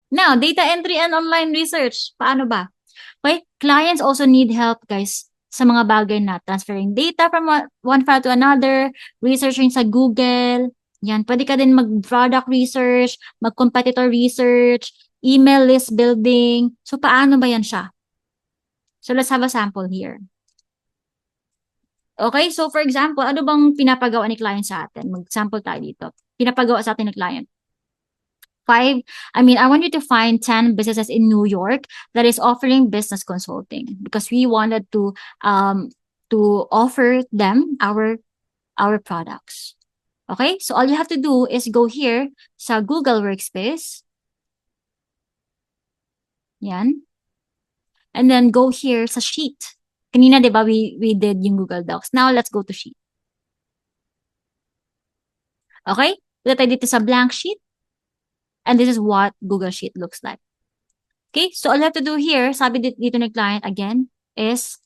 Now, data entry and online research. Paano ba? Okay, clients also need help, guys, sa mga bagay na transferring data from one file to another, researching sa Google. Yan, pwede ka din mag-product research, mag-competitor research, email list building. So, paano ba yan siya? So, let's have a sample here. Okay, so for example, ano bang pinapagawa ni client sa atin? Mag-sample tayo dito. Pinapagawa sa atin ng client. I want you to find 10 businesses in New York that is offering business consulting because we wanted to offer them our products. Okay? So all you have to do is go here sa Google Workspace. Yan. And then go here sa Sheet. Kanina, di ba, we did yung Google Docs. Now, let's go to Sheet. Okay? Dito tayo dito sa blank sheet. And this is what Google Sheet looks like. Okay? So all you have to do here, sabi dito ng client again, is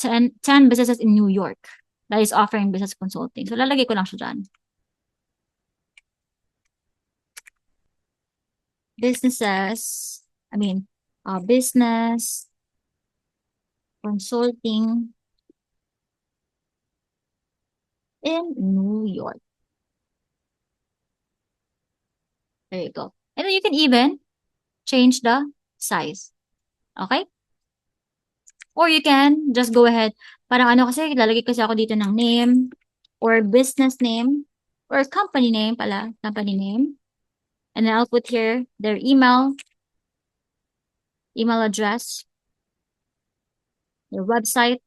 10 businesses in New York that is offering business consulting. So lalagay ko lang siya dyan. Businesses, business consulting in New York. There you go. And then you can even change the size. Okay? Or you can just go ahead. Parang ano kasi, lalagay kasi ako dito ng name or business name or company name pala. Company name. And then I'll put here their email address, their website.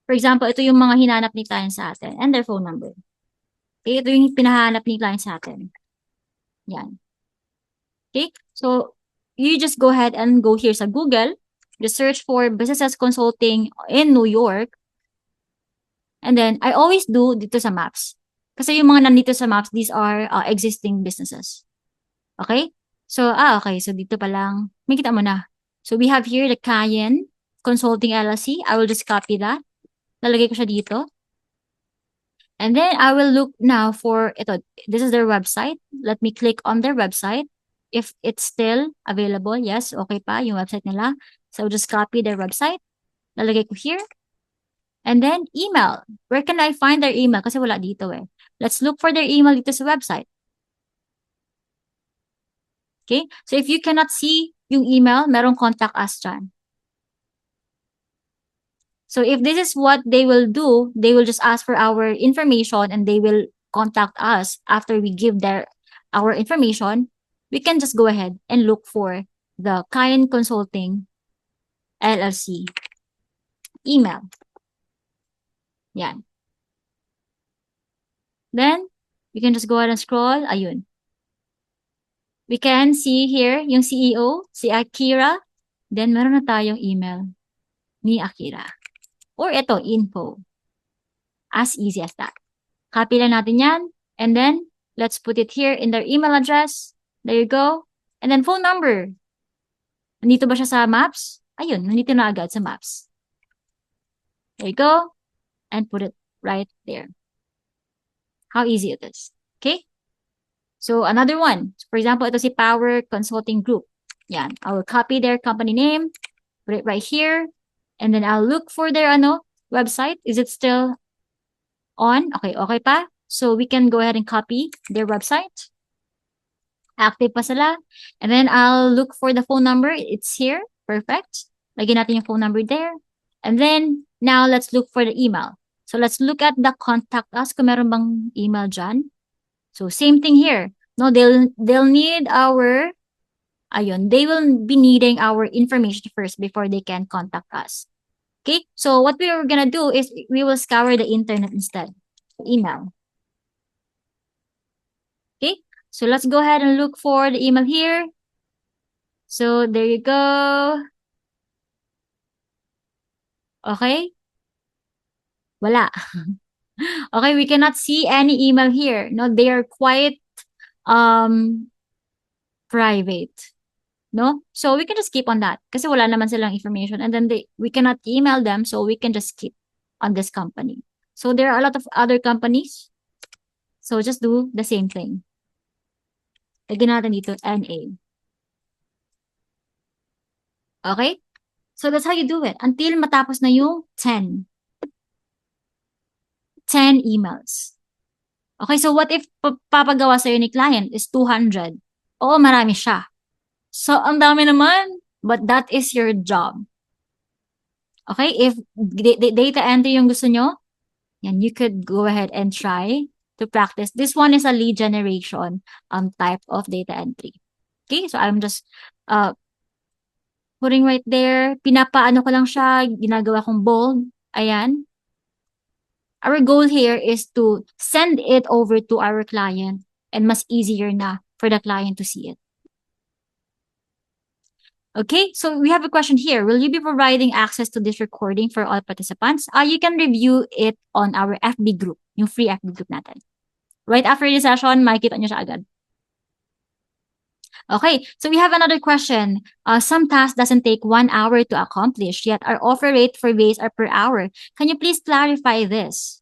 For example, ito yung mga hinanap ni client sa atin and their phone number. Okay, ito yung pinahanap ni client sa atin. Yan. Okay, so you just go ahead and go here sa Google, just search for businesses consulting in New York. And then I always do dito sa maps. Kasi yung mga nandito sa maps, these are existing businesses. Okay? So, okay. So, dito pa lang. May kita mo na. So, we have here the Cayenne Consulting LLC. I will just copy that. Lalagay ko siya dito. And then, I will look now for, ito, this is their website. Let me click on their website. If it's still available, yes, okay pa, yung website nila. So, just copy their website. Lalagay ko here. And then, email. Where can I find their email? Kasi wala dito eh. Let's look for their email dito sa website. Okay? So, if you cannot see yung email, merong contact us dyan. So, if this is what they will do, they will just ask for our information and they will contact us after we give our information. We can just go ahead and look for the Cayenne Consulting LLC email. Yan. Then, we can just go ahead and scroll. Ayun. We can see here yung CEO, si Akira. Then, meron na tayong email ni Akira. Or ito, info. As easy as that. Copy lang natin yan. And then, let's put it here in their email address. There you go. And then, phone number. Nandito ba siya sa maps? Ayun, nandito na agad sa maps. There you go. And put it right there. How easy it is. Okay? So, another one. For example, ito si Power Consulting Group. Yan. I will copy their company name. Put it right here. And then, I'll look for their website. Is it still on? Okay, okay pa. So, we can go ahead and copy their website. Active pa sila. And then, I'll look for the phone number. It's here. Perfect. Lagyan natin yung phone number there. And then, now, let's look for the email. So, let's look at the contact us kung meron bang email dyan. So, same thing here. No, they'll need they will be needing our information first before they can contact us. Okay? So, what we are gonna do is we will scour the internet instead. Email. Okay? So, let's go ahead and look for the email here. So, there you go. Okay? Wala. Okay, we cannot see any email here. No, they are quite private. No? So, we can just keep on that. Kasi wala naman silang information. And then we cannot email them, so we can just keep on this company. So, there are a lot of other companies. So, just do the same thing. Lagyan natin dito, NA. Okay? So that's how you do it until matapos na yung 10 emails. Okay, so what if papagawa sa'yo ni client is 200? Oo, marami siya. So, ang dami naman, but that is your job. Okay, if data entry yung gusto nyo, yan, you could go ahead and try to practice. This one is a lead generation type of data entry. Okay, so I'm just putting right there. Pinapaano ko lang siya, ginagawa kong bold. Ayan. Our goal here is to send it over to our client and mas easier na for the client to see it. Okay, so we have a question here. Will you be providing access to this recording for all participants? You can review it on our FB group, yung free FB group natin. Right after the session, makikita nyo siya agad. Okay, so we have another question. Some tasks doesn't take 1 hour to accomplish, yet our offer rate for base are per hour. Can you please clarify this?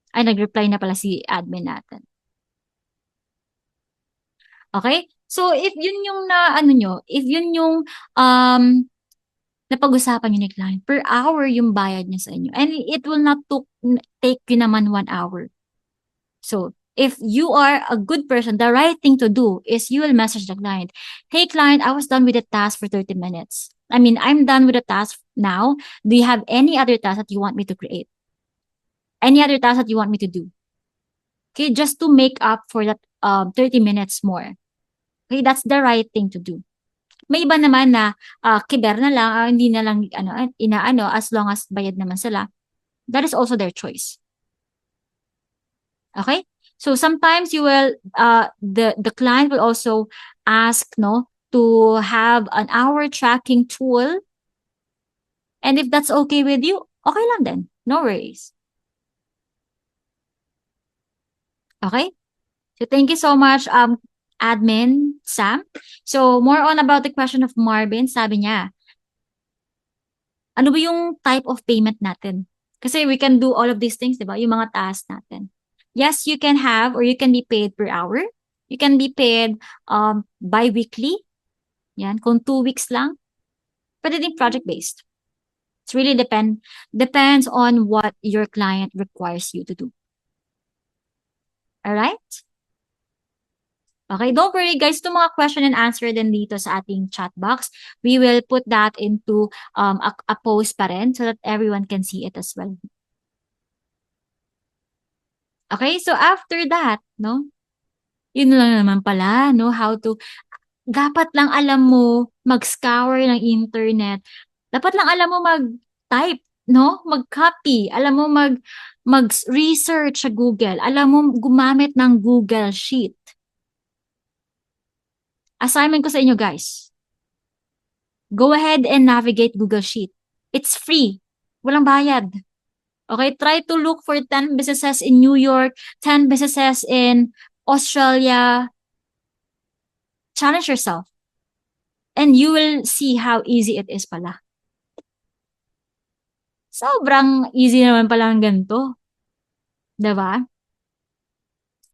Ay, nag-reply na pala si admin natin. Okay? So, if yun yung if yun yung napag-usapan nyo ni client, per hour yung bayad niya sa inyo. And it will not take you naman 1 hour. So, if you are a good person, the right thing to do is you will message the client. Hey, client, I was done with the task for 30 minutes. I mean, I'm done with the task now. Do you have any other task that you want me to create? Any other task that you want me to do? Okay, just to make up for that 30 minutes more. Okay, that's the right thing to do. May iba naman na kiber na lang, hindi na lang inaano as long as bayad naman sila. That is also their choice. Okay? So sometimes you will the client will also ask to have an hour tracking tool. And if that's okay with you, okay lang din. No worries. Okay? So thank you so much admin Sam. So more on about the question of Marvin, sabi niya, ano ba yung type of payment natin? Kasi we can do all of these things, di ba? Yung mga tasks natin. Yes, you can have or you can be paid per hour. You can be paid bi-weekly. Yan, kung 2 weeks lang. Pwede din project-based. It's really depends on what your client requires you to do. Alright? Okay, don't worry guys, itong mga question and answer din dito sa ating chat box. We will put that into a post pa rin so that everyone can see it as well. Okay, so after that, yun lang naman pala, how to, dapat lang alam mo mag-scour ng internet. Dapat lang alam mo mag-type, mag-copy, alam mo mag-research sa Google, alam mo gumamit ng Google Sheet. Assignment ko sa inyo, guys. Go ahead and navigate Google Sheet. It's free. Walang bayad. Okay, try to look for 10 businesses in New York, 10 businesses in Australia. Challenge yourself. And you will see how easy it is pala. Sobrang easy naman pala ng ganito. Diba?